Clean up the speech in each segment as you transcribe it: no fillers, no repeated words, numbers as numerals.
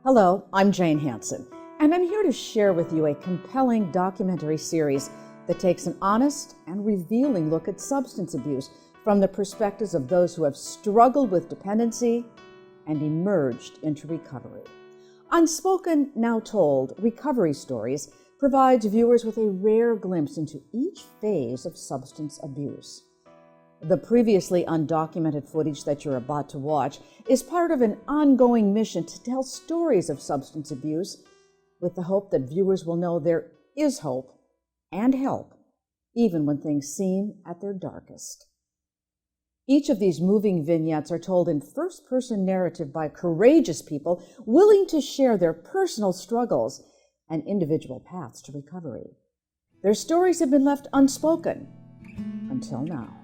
Hello, I'm Jane Hansen, and I'm here to share with you a compelling documentary series that takes an honest and revealing look at substance abuse from the perspectives of those who have struggled with dependency and emerged into recovery. Unspoken, Now Told, Recovery Stories provides viewers with a rare glimpse into each phase of substance abuse. The previously undocumented footage that you're about to watch is part of an ongoing mission to tell stories of substance abuse with the hope that viewers will know there is hope and help, even when things seem at their darkest. Each of these moving vignettes are told in first-person narrative by courageous people willing to share their personal struggles and individual paths to recovery. Their stories have been left unspoken until now.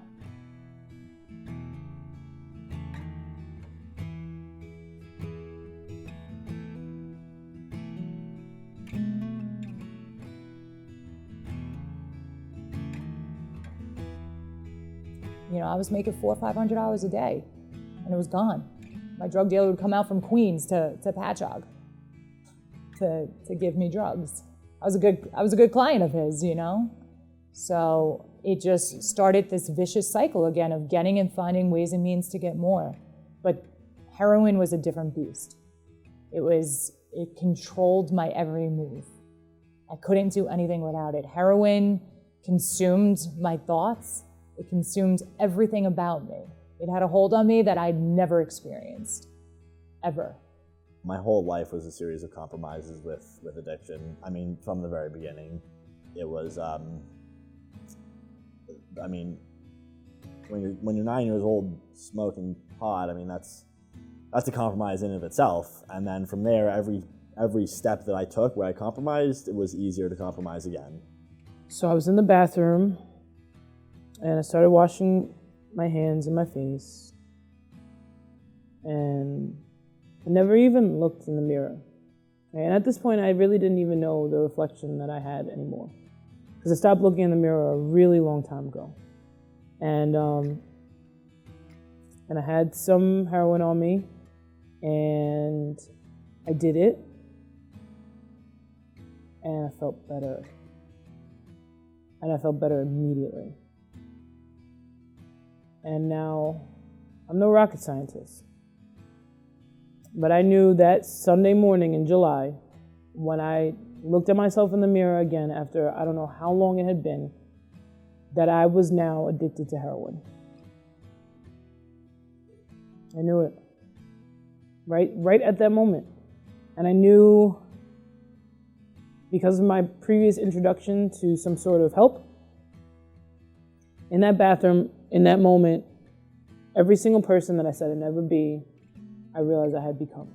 You know, I was making $400 or $500 a day, and it was gone. My drug dealer would come out from Queens to Patchogue to give me drugs. I was a good client of his, you know? So it just started this vicious cycle again of getting and finding ways and means to get more. But heroin was a different beast. It controlled my every move. I couldn't do anything without it. Heroin consumed my thoughts. It consumed everything about me. It had a hold on me that I'd never experienced, ever. My whole life was a series of compromises with addiction. I mean, from the very beginning, it was, when you're 9 years old smoking pot, I mean, that's a compromise in and of itself. And then from there, every step that I took where I compromised, it was easier to compromise again. So I was in the bathroom, and I started washing my hands and my face. And I never even looked in the mirror. Okay? And at this point, I really didn't even know the reflection that I had anymore. Because I stopped looking in the mirror a really long time ago. And I had some heroin on me, and I did it, and I felt better. And I felt better immediately. And now, I'm no rocket scientist, but I knew that Sunday morning in July, when I looked at myself in the mirror again after I don't know how long it had been, that I was now addicted to heroin. I knew it, right at that moment. And I knew, because of my previous introduction to some sort of help, in that bathroom, in that moment, every single person that I said I'd never be, I realized I had become.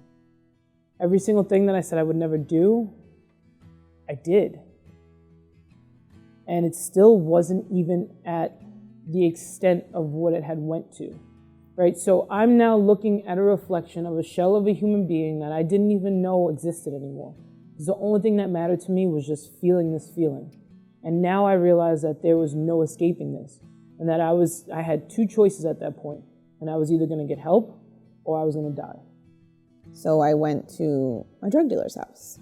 Every single thing that I said I would never do, I did. And it still wasn't even at the extent of what it had went to, right? So I'm now looking at a reflection of a shell of a human being that I didn't even know existed anymore. The only thing that mattered to me was just feeling this feeling. And now I realized that there was no escaping this. And that I had two choices at that point, and I was either going to get help or I was going to die. So I went to my drug dealer's house,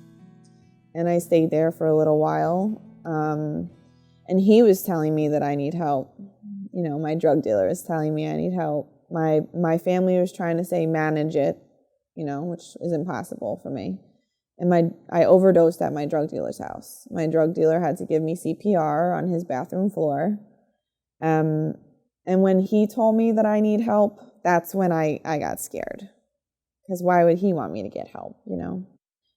and I stayed there for a little while, and he was telling me that I need help. You know, my drug dealer is telling me I need help. My family was trying to say manage it, you know, which is impossible for me. And I overdosed at my drug dealer's house. My drug dealer had to give me CPR on his bathroom floor. And when he told me that I need help, that's when I got scared. Because why would he want me to get help, you know?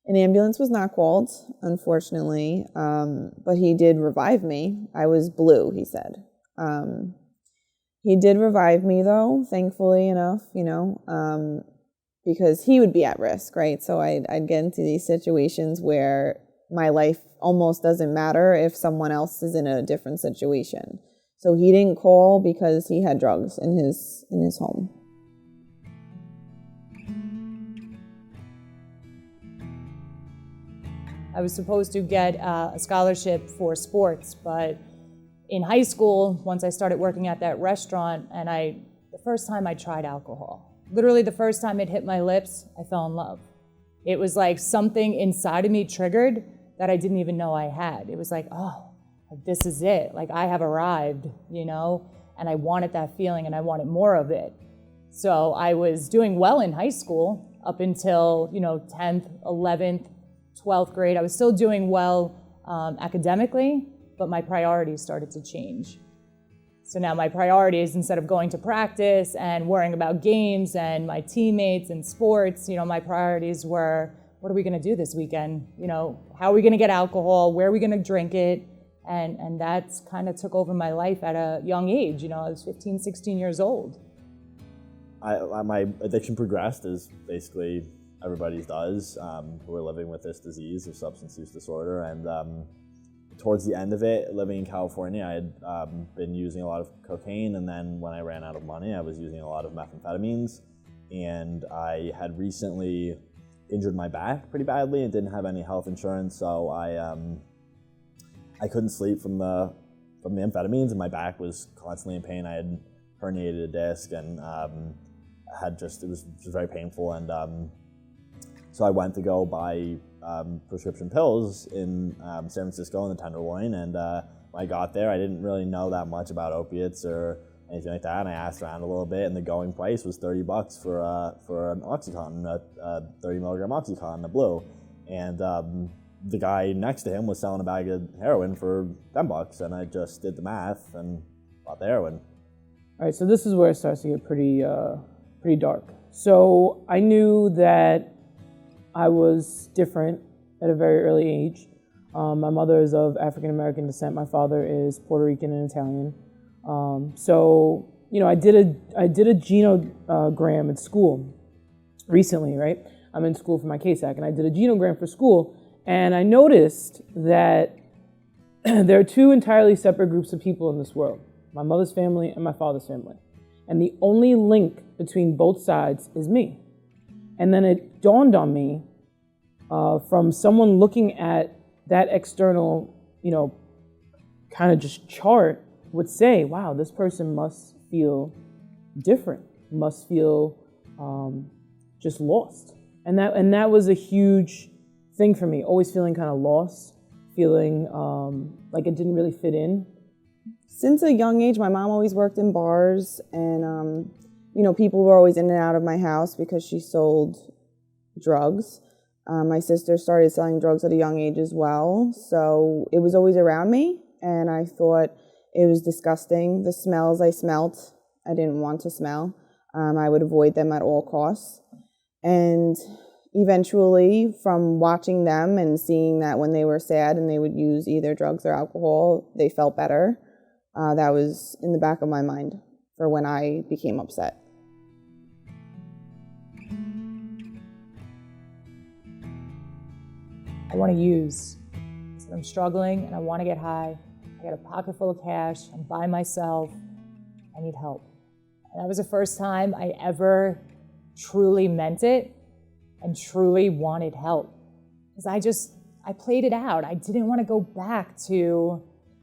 An ambulance was not called, unfortunately, but he did revive me. I was blue, he said. He did revive me, though, thankfully enough, you know, because he would be at risk, right? So I'd get into these situations where my life almost doesn't matter if someone else is in a different situation. So he didn't call because he had drugs in his home. I was supposed to get a scholarship for sports, but in high school, once I started working at that restaurant, and the first time I tried alcohol, literally the first time it hit my lips, I fell in love. It was like something inside of me triggered that I didn't even know I had. It was like, oh, this is it. Like I have arrived, you know, and I wanted that feeling and I wanted more of it. So I was doing well in high school up until, 10th, 11th, 12th grade. I was still doing well academically, but my priorities started to change. So now my priorities, instead of going to practice and worrying about games and my teammates and sports, my priorities were, what are we gonna do this weekend? How are we gonna get alcohol? Where are we gonna drink it? And that's kind of took over my life at a young age. I was 15, 16 years old. My addiction progressed as basically everybody's does who are living with this disease of substance use disorder. And towards the end of it, living in California, I had been using a lot of cocaine, and then when I ran out of money, I was using a lot of methamphetamines. And I had recently injured my back pretty badly and didn't have any health insurance, so I couldn't sleep from the amphetamines, and my back was constantly in pain. I had herniated a disc and it was very painful, and so I went to go buy prescription pills in San Francisco in the Tenderloin, and when I got there, I didn't really know that much about opiates or anything like that, and I asked around a little bit, and the going price was $30 for an Oxycontin, a 30 milligram Oxycontin, a blue, and the guy next to him was selling a bag of heroin for $10, and I just did the math and bought the heroin. All right, so this is where it starts to get pretty dark. So I knew that I was different at a very early age. My mother is of African American descent. My father is Puerto Rican and Italian. So I did a genogram at school recently, right? I'm in school for my CASAC, and I did a genogram for school, and I noticed that there are two entirely separate groups of people in this world: my mother's family and my father's family. And the only link between both sides is me. And then it dawned on me from someone looking at that external, kind of just chart would say, wow, this person must feel different, must feel just lost. And that was a huge thing for me, always feeling kind of lost, feeling like it didn't really fit in. Since a young age, my mom always worked in bars, and people were always in and out of my house because she sold drugs. My sister started selling drugs at a young age as well, so it was always around me, and I thought it was disgusting. The smells I smelt, I didn't want to smell. I would avoid them at all costs. And eventually, from watching them and seeing that when they were sad and they would use either drugs or alcohol, they felt better. That was in the back of my mind for when I became upset. I want to use. So I'm struggling and I want to get high. I got a pocket full of cash. I'm by myself. I need help. And that was the first time I ever truly meant it and truly wanted help. Because I played it out. I didn't want to go back to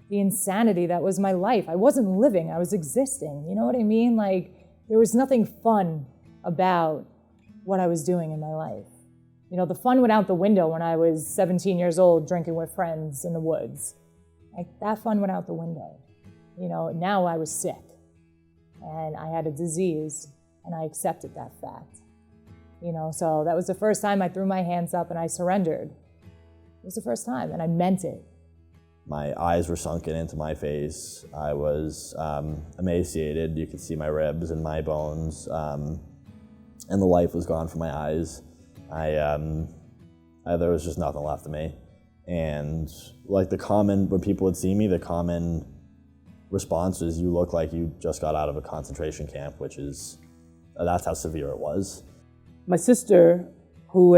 the insanity that was my life. I wasn't living, I was existing. You know what I mean? Like, there was nothing fun about what I was doing in my life. The fun went out the window when I was 17 years old drinking with friends in the woods. Like, that fun went out the window. Now I was sick and I had a disease and I accepted that fact. So that was the first time I threw my hands up and I surrendered. It was the first time and I meant it. My eyes were sunken into my face. I was emaciated. You could see my ribs and my bones, and the life was gone from my eyes. There was just nothing left of me. And like when people would see me, the common response was, "You look like you just got out of a concentration camp," that's how severe it was. My sister, who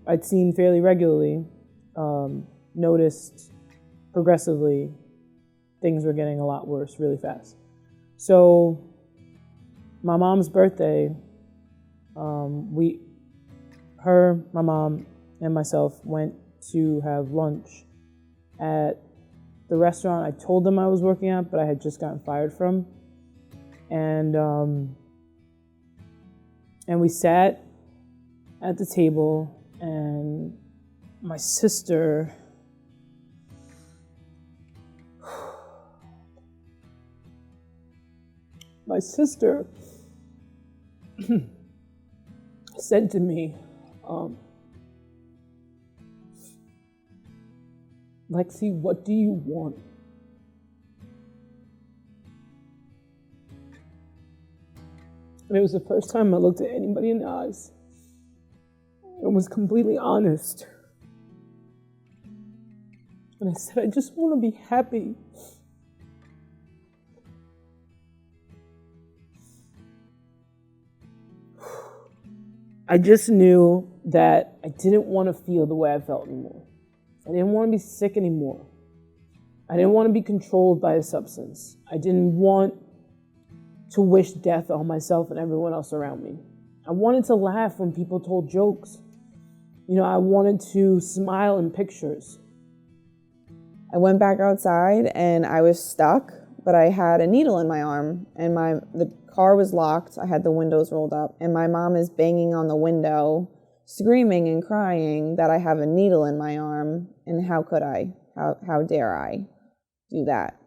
I'd seen fairly regularly, noticed progressively things were getting a lot worse really fast. So my mom's birthday, my mom and myself went to have lunch at the restaurant I told them I was working at, but I had just gotten fired from. And we sat at the table, and my sister said to me, Lexi, what do you want? And it was the first time I looked at anybody in the eyes and was completely honest. And I said, I just want to be happy. I just knew that I didn't want to feel the way I felt anymore. I didn't want to be sick anymore. I didn't want to be controlled by a substance. I didn't want to wish death on myself and everyone else around me. I wanted to laugh when people told jokes. I wanted to smile in pictures. I went back outside and I was stuck, but I had a needle in my arm, and the car was locked. I had the windows rolled up, and my mom is banging on the window, screaming and crying that I have a needle in my arm, and how could I? How dare I do that?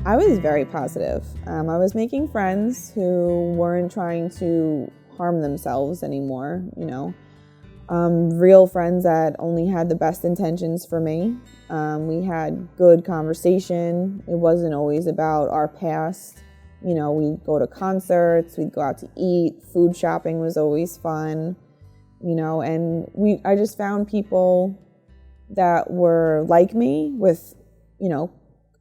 I was very positive. I was making friends who weren't trying to harm themselves anymore, real friends that only had the best intentions for me. We had good conversation. It wasn't always about our past. We'd go to concerts, we'd go out to eat, food shopping was always fun, and I just found people that were like me with,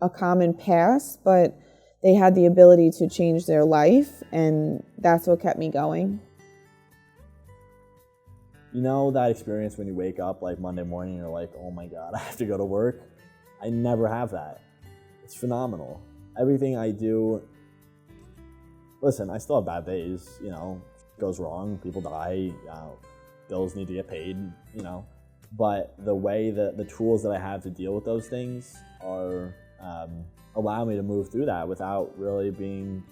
a common past, but they had the ability to change their life, and that's what kept me going. That experience when you wake up like Monday morning and you're like, oh my God, I have to go to work? I never have that. It's phenomenal. Everything I do, listen, I still have bad days, goes wrong, people die, bills need to get paid, but the way that the tools that I have to deal with those things are allow me to move through that without really being,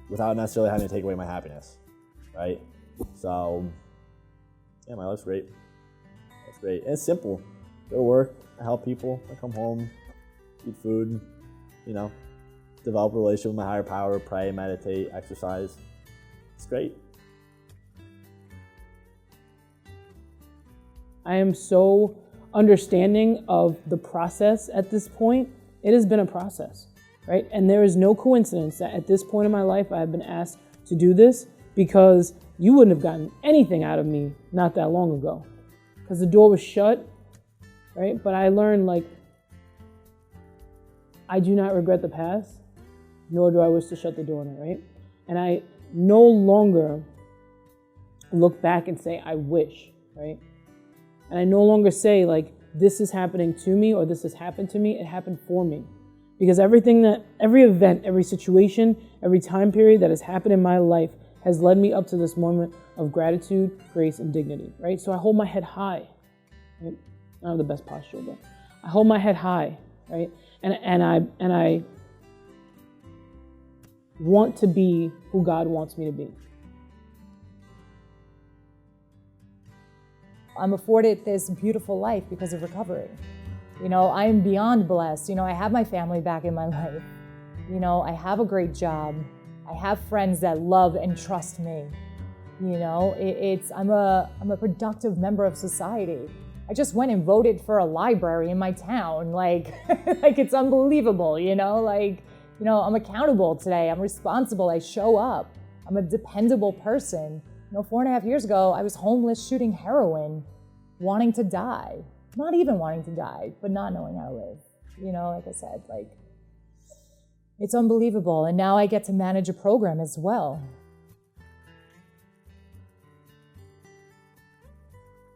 without necessarily having to take away my happiness, right? So, yeah, my life's great. It's great. And it's simple. Go to work, I help people, I come home, eat food, develop a relationship with my higher power, pray, meditate, exercise. It's great. I am so understanding of the process at this point. It has been a process, right? And there is no coincidence that at this point in my life I have been asked to do this, because you wouldn't have gotten anything out of me not that long ago, because the door was shut, right? But I learned, I do not regret the past, nor do I wish to shut the door on it, right? And I no longer look back and say, I wish, right? And I no longer say, this is happening to me or this has happened to me. It happened for me. Because every event, every situation, every time period that has happened in my life has led me up to this moment of gratitude, grace, and dignity, right? So I hold my head high. Right? I don't have the best posture, but I hold my head high, right? And I want to be who God wants me to be. I'm afforded this beautiful life because of recovery. I am beyond blessed. I have my family back in my life. I have a great job. I have friends that love and trust me. I'm a productive member of society. I just went and voted for a library in my town. It's unbelievable, I'm accountable today. I'm responsible. I show up. I'm a dependable person. 4.5 years ago, I was homeless shooting heroin, wanting to die. Not even wanting to die, but not knowing how to live. Like I said, it's unbelievable. And now I get to manage a program as well.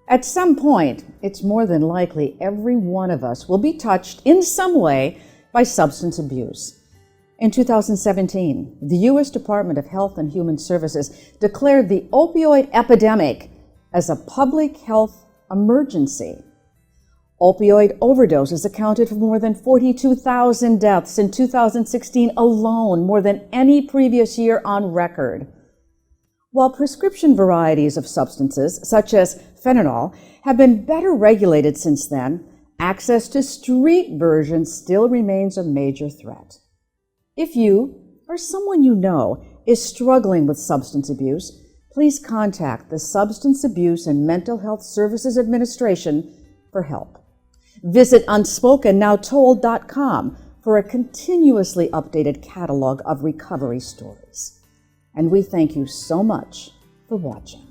At some point, it's more than likely every one of us will be touched in some way by substance abuse. In 2017, the U.S. Department of Health and Human Services declared the opioid epidemic as a public health emergency. Opioid overdoses accounted for more than 42,000 deaths in 2016 alone, more than any previous year on record. While prescription varieties of substances, such as fentanyl, have been better regulated since then, access to street versions still remains a major threat. If you or someone you know is struggling with substance abuse, please contact the Substance Abuse and Mental Health Services Administration for help. Visit UnspokenNowTold.com for a continuously updated catalog of recovery stories. And we thank you so much for watching.